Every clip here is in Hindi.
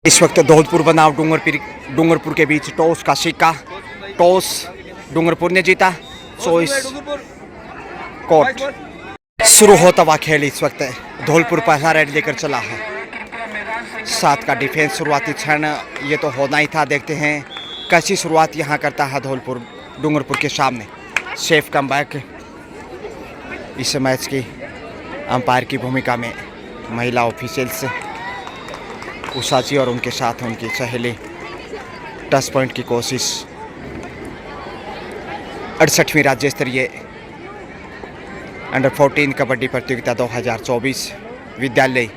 इस वक्त धौलपुर बनाम डूंगरपुर के बीच टॉस का सिक्का। टॉस डूंगरपुर ने जीता। सो इस कोर्ट शुरू होता हुआ खेल इस वक्त धौलपुर पहला रेड लेकर चला है। 7 का डिफेंस शुरुआती क्षण ये तो होना ही था। देखते हैं कैसी शुरुआत यहाँ करता है धौलपुर डूंगरपुर के सामने। Safe comeback. इस मैच की अंपायर की भूमिका में महिला ऑफिशियल्स उषा जी और उनके साथ उनकी सहेली। टच पॉइंट की कोशिश। 68वीं राज्य स्तरीय अंडर 14 कबड्डी प्रतियोगिता 2024 विद्यालय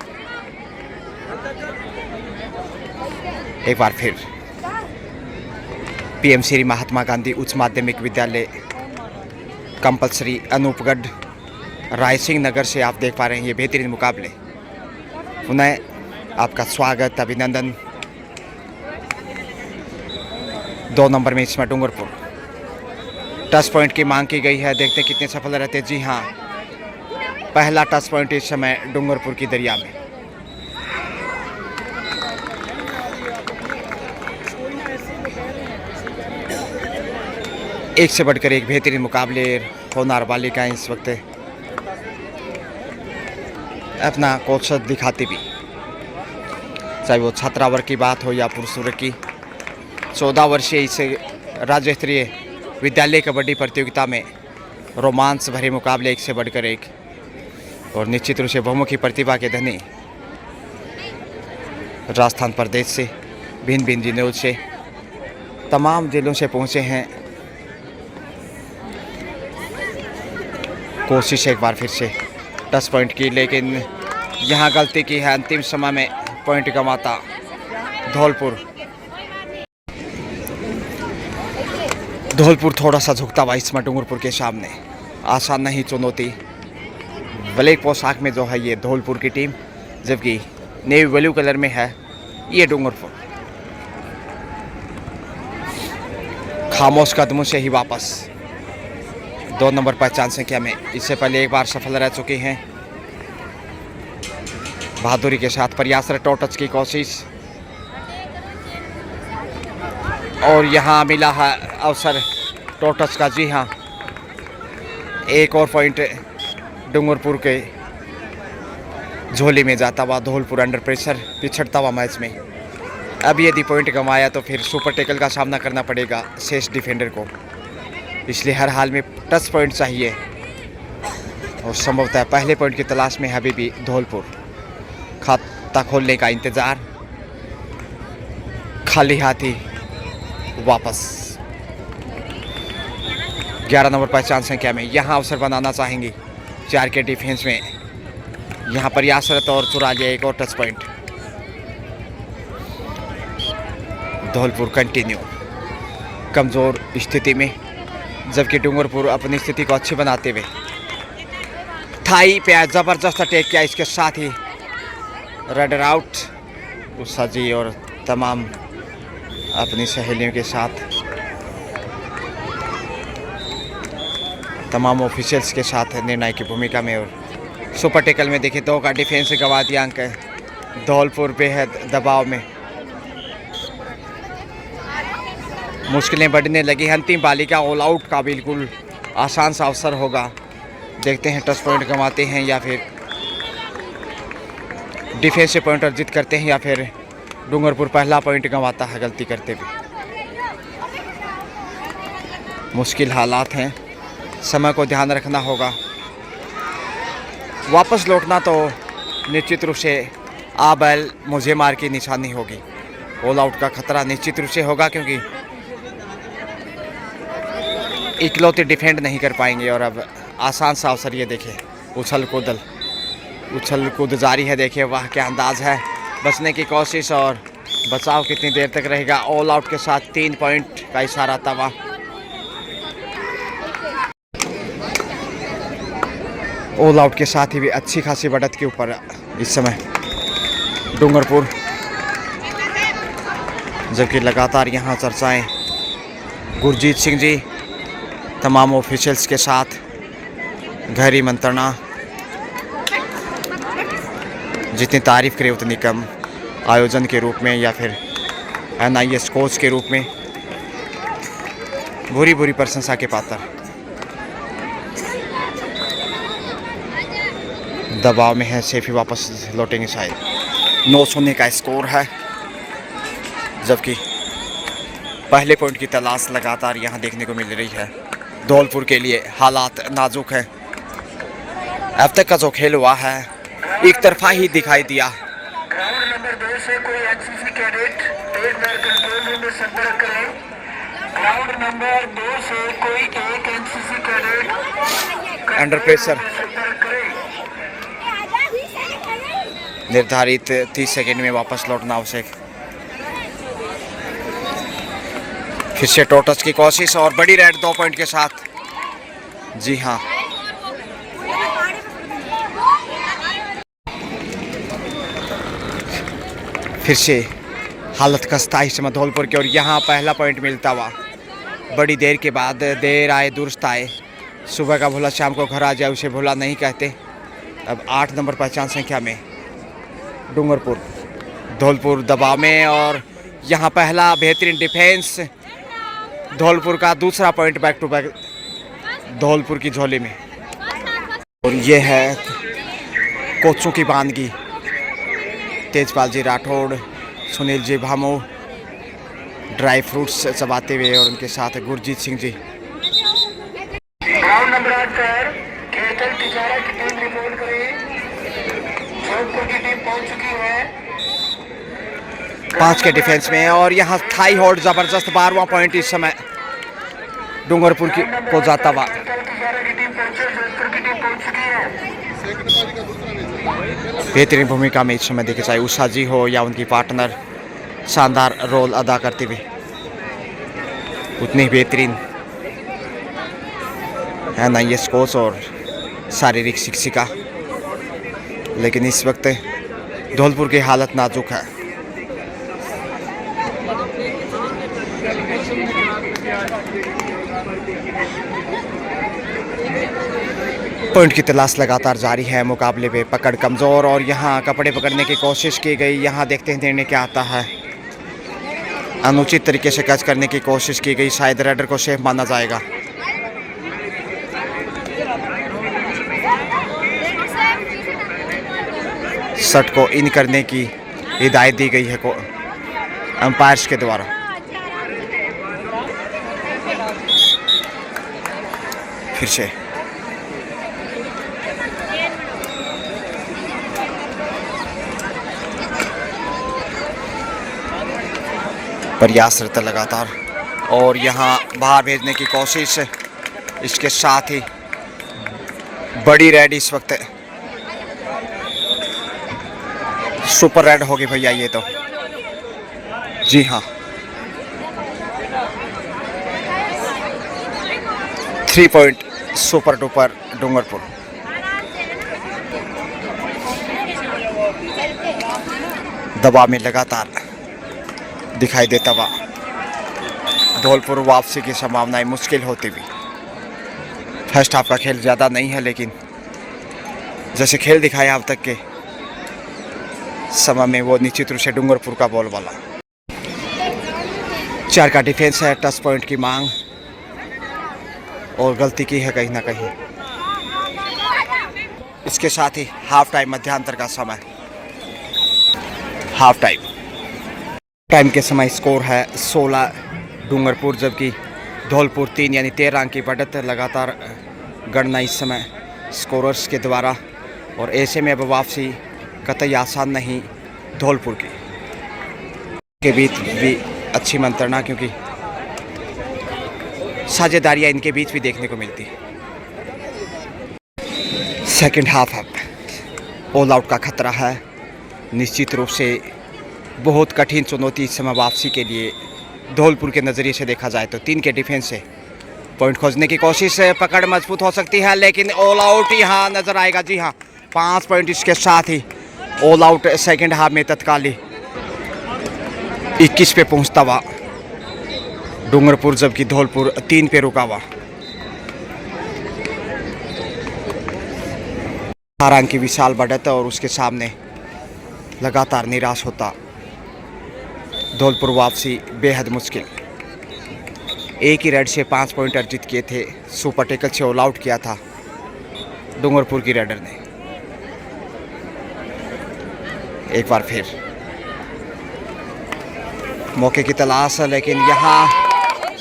एक बार फिर पीएम श्री महात्मा गांधी उच्च माध्यमिक विद्यालय कंपलसरी अनूपगढ़ रायसिंह नगर से आप देख पा रहे हैं ये बेहतरीन मुकाबले। पुनः आपका स्वागत, अभिनंदन। 2 नंबर में इसमें डूंगरपुर। टच पॉइंट की मांग की गई है। देखते कितने सफल रहते। जी हाँ, पहला टच पॉइंट इस समय डूंगरपुर की दरिया में। एक से बढ़कर एक बेहतरीन मुकाबले होनार बालिकाएं इस वक्त अपना कौशल दिखाती भी, चाहे वो छात्रा वर्ग की बात हो या पुरुष वर्ग की। 14 वर्षीय इस राज्य स्तरीय विद्यालय कबड्डी प्रतियोगिता में रोमांस भरे मुकाबले एक से बढ़कर एक, और निश्चित रूप से बहुमुखी प्रतिभा के धनी राजस्थान प्रदेश से भिन्न भिन्न जिलों से तमाम जिलों से पहुंचे हैं। कोशिश एक बार फिर से टच पॉइंट की, लेकिन यहाँ गलती की है। अंतिम समय में पॉइंट गंवाता धौलपुर थोड़ा सा झुकता हुआ इसमें डूंगरपुर के सामने। आसान नहीं चुनौती। ब्लैक पोशाक में जो है ये धौलपुर की टीम, जबकि नेवी ब्लू कलर में है ये डूंगरपुर। खामोश कदमों से ही वापस 2 नंबर पहचान संख्या में। इससे पहले एक बार सफल रह चुके हैं। बहादुरी के साथ प्रयासरत टच की कोशिश, और यहाँ मिला है अवसर टच का। जी हाँ, एक और पॉइंट डूंगरपुर के झोली में जाता हुआ धौलपुर अंडर प्रेशर पिछड़ता हुआ मैच में। अब यदि पॉइंट गंवाया तो फिर सुपर टैकल का सामना करना पड़ेगा शेष डिफेंडर को। इसलिए हर हाल में टच पॉइंट चाहिए, और संभवतः पहले पॉइंट की तलाश में अभी भी धौलपुर। खाता खोलने का इंतजार, खाली हाथी वापस। 11 नंबर पहचान संख्या में यहाँ अवसर बनाना चाहेंगी 4 के डिफेंस में। यहाँ प्रयासरत और चुरा लिया एक और टच पॉइंट। धौलपुर कंटिन्यू कमज़ोर स्थिति में, जबकि डूंगरपुर अपनी स्थिति को अच्छी बनाते हुए थाई पे ज़बरदस्त अटैक किया। इसके साथ ही रेडर आउट। उषा जी और तमाम अपनी सहेलियों के साथ, तमाम ऑफिशियल्स के साथ निर्णय की भूमिका में। और सुपर टैकल में देखिए 2 का डिफेंस गंवा दिया अंक। धौलपुर बेहद दबाव में, मुश्किलें बढ़ने लगी। अंतिम बालिका ऑल आउट का बिल्कुल आसान सा अवसर होगा। देखते हैं टच पॉइंट गंवाते हैं या फिर डिफेंस से पॉइंट अर्जित करते हैं, या फिर डूंगरपुर पहला पॉइंट गंवाता है गलती करते हुए। मुश्किल हालात हैं, समय को ध्यान रखना होगा। वापस लौटना तो निश्चित रूप से आ बैल मुझे मार की निशानी होगी। ऑल आउट का खतरा निश्चित रूप से होगा, क्योंकि इकलौते डिफेंड नहीं कर पाएंगे। और अब आसान सा अवसर ये देखें, उछल कूद जारी है। देखिए वाह क्या अंदाज है। बचने की कोशिश, और बचाव कितनी देर तक रहेगा। ऑल आउट के साथ 3 पॉइंट का इशारा तवा। ऑल आउट के साथ ही भी अच्छी खासी बढ़त के ऊपर इस समय डूंगरपुर, जबकि लगातार यहाँ चर्चाएं गुरजीत सिंह जी तमाम ऑफिशियल्स के साथ गहरी मंत्रणा। जितनी तारीफ करे उतनी कम। आयोजन के रूप में या फिर NIS कोच के रूप में बुरी बुरी प्रशंसा के पात्र। दबाव में है, सेफी वापस लौटेंगे शायद। 9-0 का स्कोर है, जबकि पहले पॉइंट की तलाश लगातार यहां देखने को मिल रही है। धौलपुर के लिए हालात नाजुक है। अब तक का जो खेल हुआ है एक तरफा ही दिखाई दिया। ग्राउंड नंबर 2 से कोई NCC कैडेट एक बार कंट्रोल रूम में संपर्क करें। ग्राउंड नंबर 2 से कोई एक NCC कैडेट अंडर प्रेशर संपर्क करें। निर्धारित 30 सेकंड में वापस लौटना आवश्यक। फिर से टोटस की कोशिश और बड़ी रेड 2 पॉइंट के साथ। जी हाँ, फिर से हालत खस्ता इस समय धौलपुर की, और यहाँ पहला पॉइंट मिलता हुआ बड़ी देर के बाद। देर आए दुरुस्त आए, सुबह का भूला शाम को घर आ जाए उसे भूला नहीं कहते। अब 8 नंबर पहचान संख्या में डूंगरपुर। धौलपुर दबाव में, और यहाँ पहला बेहतरीन डिफेंस। धौलपुर का दूसरा point back to back Dholpur की झोली में। और ये है कोचों की बानगी। तेजपाल जी राठौड़, सुनील जी भामो ड्राई फ्रूट्स चबाते हुए, और उनके साथ गुरजीत सिंह जी। ग्राउंड नंबर 8 पर केतन तिजारा की टीम रिपोर्ट करें। जोधपुर की टीम पहुंच चुकी है 5 के डिफेंस में, और यहाँ थाई होल्ड जबरदस्त। 12वां पॉइंट इस समय डूंगरपुर की को जाता हुआ। तिजारा की टीम पहुंचे, जोधपुर की टीम पहुंच चुकी है। बेहतरीन भूमिका में इस समय देखे, चाहे उषा जी हो या उनकी पार्टनर, शानदार रोल अदा करते हुए। उतनी ही बेहतरीन NIS कोच और शारीरिक शिक्षिका। लेकिन इस वक्त धौलपुर की हालत नाजुक है। पॉइंट की तलाश लगातार जारी है। मुकाबले में पकड़ कमज़ोर, और यहाँ कपड़े पकड़ने की कोशिश की गई। यहाँ देखते हैं निर्णय क्या आता है। अनुचित तरीके से कैच करने की कोशिश की गई, शायद रेडर को सेफ माना जाएगा। शट को इन करने की हिदायत दी गई है अंपायर्स के द्वारा। फिर से प्रयासरत लगातार, और यहाँ बाहर भेजने की कोशिश। इसके साथ ही बड़ी रेड इस वक्त सुपर रेड होगी भैया ये तो। जी हाँ, 3 पॉइंट सुपर डुपर डूंगरपुर। दबाव में लगातार दिखाई देता हुआ धौलपुर। वापसी की संभावनाएं मुश्किल होती हुई। फर्स्ट हाफ का खेल ज़्यादा नहीं है, लेकिन जैसे खेल दिखाया अब तक के समय में, वो निश्चित रूप से डूंगरपुर का बॉल वाला। 4 का डिफेंस है, टच पॉइंट की मांग, और गलती की है कहीं ना कहीं। इसके साथ ही हाफ टाइम मध्यांतर का समय। हाफ टाइम के समय स्कोर है 16 डूंगरपुर, जबकि धौलपुर 3, यानी 13 अंक की बढ़त। लगातार गणना इस समय स्कोरर्स के द्वारा, और ऐसे में अब वापसी कतई आसान नहीं धौलपुर की। के बीच भी अच्छी मंत्रणा, क्योंकि साझेदारियाँ इनके बीच भी देखने को मिलती है। सेकंड हाफ ऑल आउट का खतरा है। निश्चित रूप से बहुत कठिन चुनौती इस समय वापसी के लिए धौलपुर के नज़रिए से देखा जाए तो। 3 के डिफेंस से पॉइंट खोजने की कोशिश है, पकड़ मजबूत हो सकती है, लेकिन ऑल आउट यहाँ नज़र आएगा। जी हाँ, 5 पॉइंट इसके साथ ही ऑल आउट सेकंड हाफ में तत्काली 21 पे पहुँचता हुआ डूंगरपुर, जबकि धौलपुर 3 पे रुका हुआ। 18 अंक की विशाल बढ़त, और उसके सामने लगातार निराश होता धौलपुर वापसी बेहद मुश्किल। एक ही रेड से 5 पॉइंट अर्जित किए थे। सुपर टेकल से ऑल आउट किया था डूंगरपुर की रेडर ने। एक बार फिर मौके की तलाश है, लेकिन यहाँ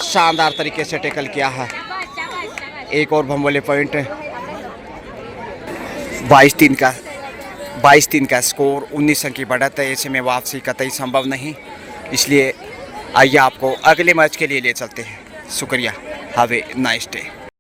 शानदार तरीके से टैकल किया है। एक और भमवले पॉइंट। 22-3 का स्कोर, 19 अंक की बढ़त है। ऐसे में वापसी कतई संभव नहीं, इसलिए आइए आपको अगले मैच के लिए ले चलते हैं। शुक्रिया, हैव ए नाइस डे।